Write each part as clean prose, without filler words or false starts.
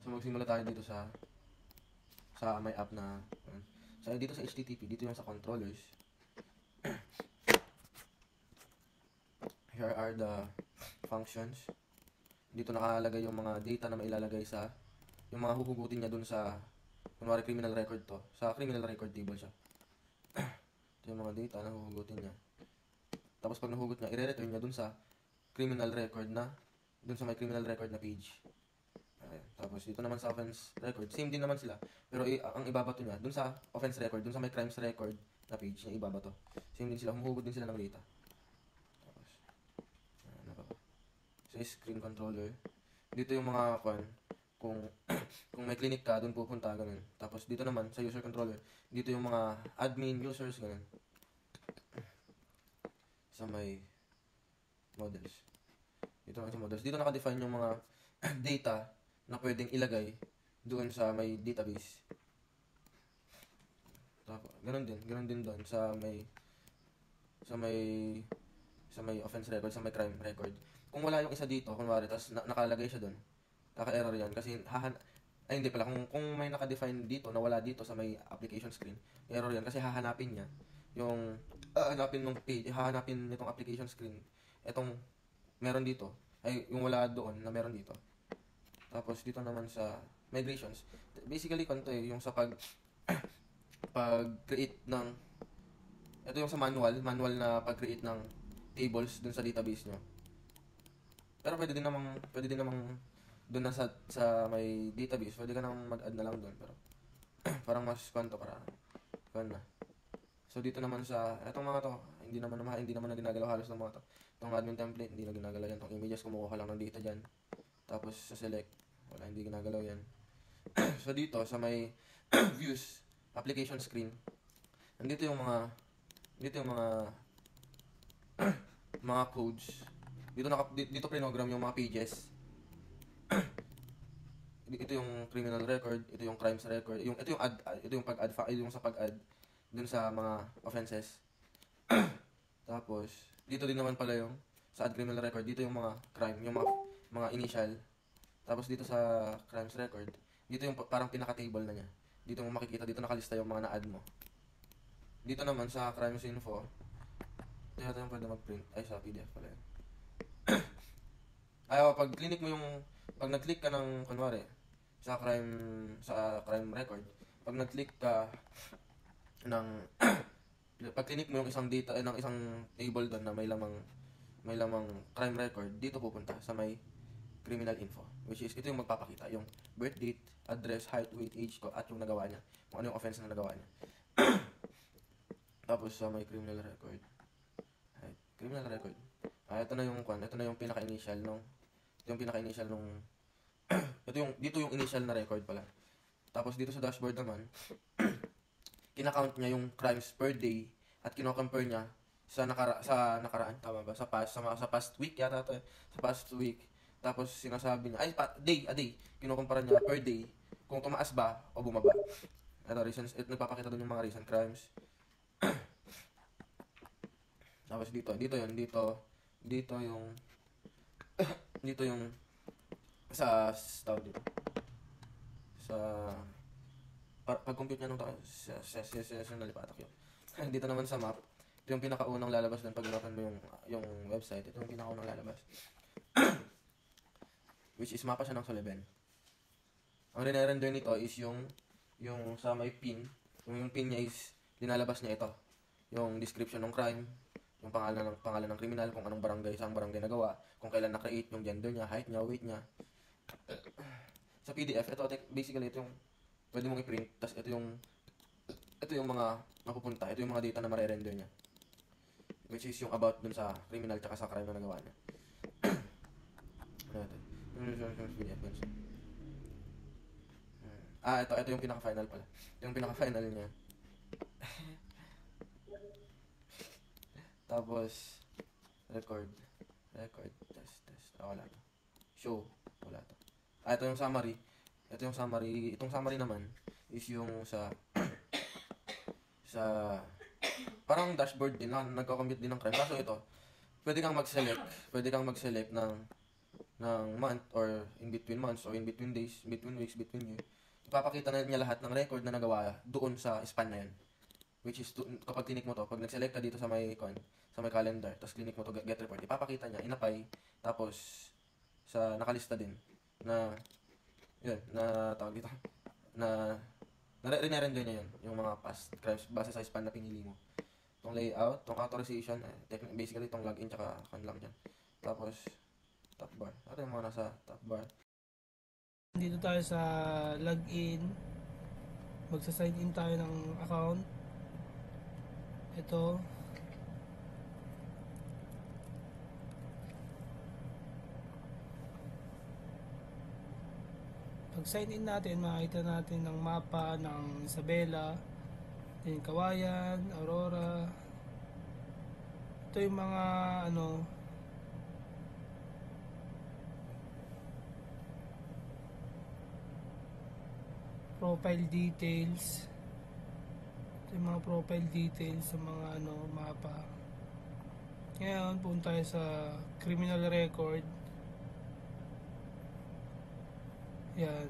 So magsimula tayo dito sa may app na so dito sa HTTP, dito yung sa controllers. Here are the functions. Dito nakalagay yung mga data na mailalagay sa yung mga huhugutin niya dun sa kunwari criminal record to. Sa criminal record table siya. Ito yung mga data na huhugutin niya. Tapos pag nahugot niya, i-return niya dun sa criminal record na dun sa may criminal record na page. Ayan. Tapos dito naman sa offense record, same din naman sila. Pero ang ibabato niya dun sa offense record, dun sa may crimes record na page niya ibabato. Same din sila, humuhugot din sila ng data. Tapos ano pa ba? So screen controller. Dito yung mga kung may clinic ka, dun pupunta ganun. Tapos dito naman sa user controller, dito yung mga admin users ganun. Sa may models. Dito naman sa models. Dito naka-define yung mga data na pwedeng ilagay doon sa may database. Tapos ganun din doon sa may offense record, sa may crime record. Kung wala yung isa dito, kunwari, tapos nakalagay siya doon, naka-error yan kasi hindi pala, kung may naka-define dito na wala dito sa may application screen, error yan kasi hahanapin niya yung hahanapin nitong application screen etong meron dito ay yung wala doon na meron dito. Tapos dito naman sa migrations, basically yung sa pag-create ng ito yung sa manual na pag-create ng tables dun sa database nyo. Pero pwede din namang doon na sa may database, pwede ka nang mag-add na lang doon, pero parang mas para na. So dito naman sa etong mga to, hindi naman na ginagalaw halos ng mga to. Itong admin template, hindi na ginagalaw yan. Itong images, kumukuha lang ng data dyan. Tapos sa select, wala, hindi ginagalaw yan. So dito sa may views, application screen, dito yung mga mga codes. Dito prinogram yung mga pages. Ito yung criminal record, ito yung crimes record, ito yung sa pag-add dun sa mga offenses. Tapos dito din naman pala yung sa add criminal record, dito yung mga crime, yung mga initial. Tapos dito sa crimes record, dito yung parang pinaka-table na niya. Dito mo makikita, dito nakalista yung mga na-add mo. Dito naman sa crimes info, ito yung pwede mag-print. Ay, sa PDF pala yun. Pag nag-click ka ng, kunwari, sa crime record, pag nag-click ka pag click mo yung isang data, ng isang table doon na may lamang crime record, dito pupunta sa may criminal info, which is, ito yung magpapakita, yung birth date, address, height, weight, age ko, at yung nagawa niya, kung ano yung offense na nagawa niya. Tapos sa may criminal record, ito na yung pinaka-initial nung dito yung initial na record pala. Tapos dito sa dashboard naman, kinakount niya yung crimes per day at kino-compare niya sa nakaraan, tama ba? Sa past week yata to. Sa past week. Tapos sinasabi niya, a day. Kino-compare niya per day kung tumaas ba o bumaba. Ito reasons, nagpapakita doon yung mga recent crimes. Tapos dito yung sa pag-compute niya nung nalipatak yun. Dito naman sa map, ito yung pinakaunang lalabas doon pag i-open mo yung website. Ito yung pinakaunang lalabas. Which is mapa siya ng Sullivan. Ang rinarender nito is yung sa may pin. Yung pin niya is linalabas niya ito. Yung description ng crime, yung pangalan ng kriminal, kung anong barangay, saang barangay nagawa, kung kailan na-create, yung gender niya, height niya, weight niya. Sa PDF, basically ito yung pwede mong i-print, tapos ito yung mga mapupunta, ito yung mga data na mare-render niya. Which is yung about dun sa criminal tsaka sa crime na nagawa niya. Ito yung pinaka-final pala. Ito yung pinaka-final niya. Tapos, record, test. Wala to. Show, wala to. Ito yung summary. Itong summary naman is yung sa parang dashboard din na nagko-compute din ng crime. Kaso ito, pwede kang mag-select ng ng month or in between months or in between days, between weeks, between year, ipapakita na niya lahat ng record na nagawa doon sa span na yan. Which is, kapag clinic mo to, pag nag-select ka dito sa may calendar, tapos clinic mo to get report, ipapakita niya, inapay, tapos sa nakalista din na yun, na tawag dito, na rinarender niya yun, yung mga past crimes base sa span na pinili mo. Itong layout, itong authorization, basically itong login tsaka lang dyan. Tapos, top bar. Ito yung mga nasa top bar. Dito tayo sa login. Magsa-sign in tayo ng account. Ito. Pag sign in natin, makikita natin ng mapa ng Isabela, din Kawayan, Aurora. Ito yung mga profile details. Ito yung mga profile details sa mga mapa. Ngayon, punta tayo sa criminal record. Yan.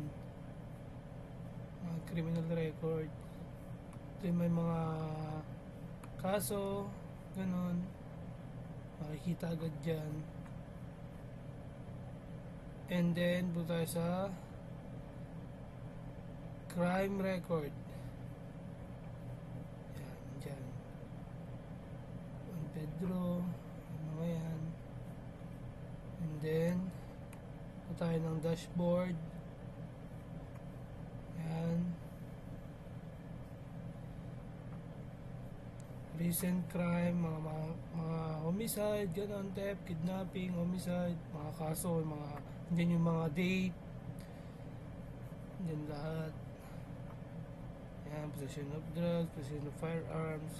Mga criminal record. Ito yung may mga kaso, ganun. Makikita agad dyan. And then, punta tayo sa crime record. Yan, dyan. San Pedro, mga yan. And then, punta tayo ng dashboard. Yan. Recent crime, mga homicide, ganon, theft, kidnapping, homicide, mga kaso, dyan yung mga date, dyan lahat. Yan, possession of drugs, possession of firearms.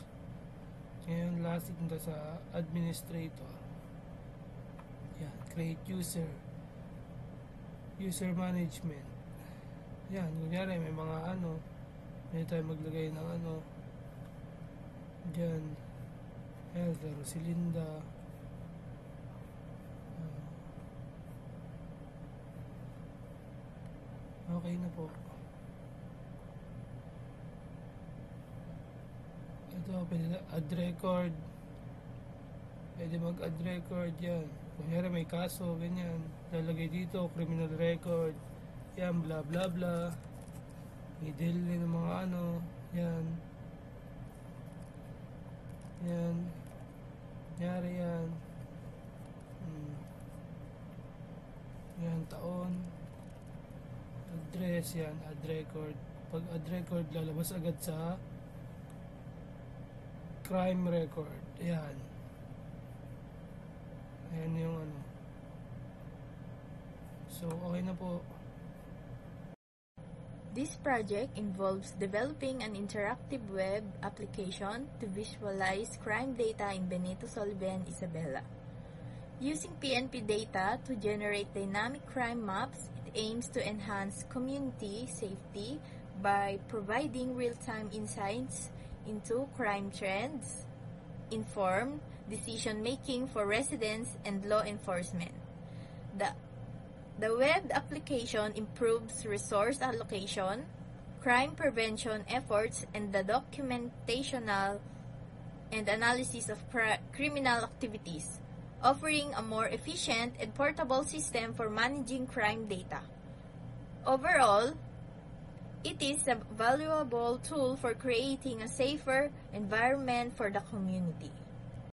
Ngayon, last ito sa administrator. Yan, create user management. Yan, kunyari may mga may tayo maglagay ng dyan, Elder Rosalinda. Okay na po. Ito, pwede add record. Pwede mag-add record yan. Kunyari may kaso, ganyan. Lalagay dito, criminal record. Yan, bla bla bla. Middle ng mga yan. Yan. Nyari yan. Yan, taon. Address yan, add record. Pag add record, lalabas agad sa crime record. Ayan. Ayan yung So, okay na po. This project involves developing an interactive web application to visualize crime data in Benito Soliven, Isabela. Using PNP data to generate dynamic crime maps, it aims to enhance community safety by providing real-time insights into crime trends, informed decision-making for residents and law enforcement. The web application improves resource allocation, crime prevention efforts, and the documentational and analysis of criminal activities, offering a more efficient and portable system for managing crime data. Overall, it is a valuable tool for creating a safer environment for the community.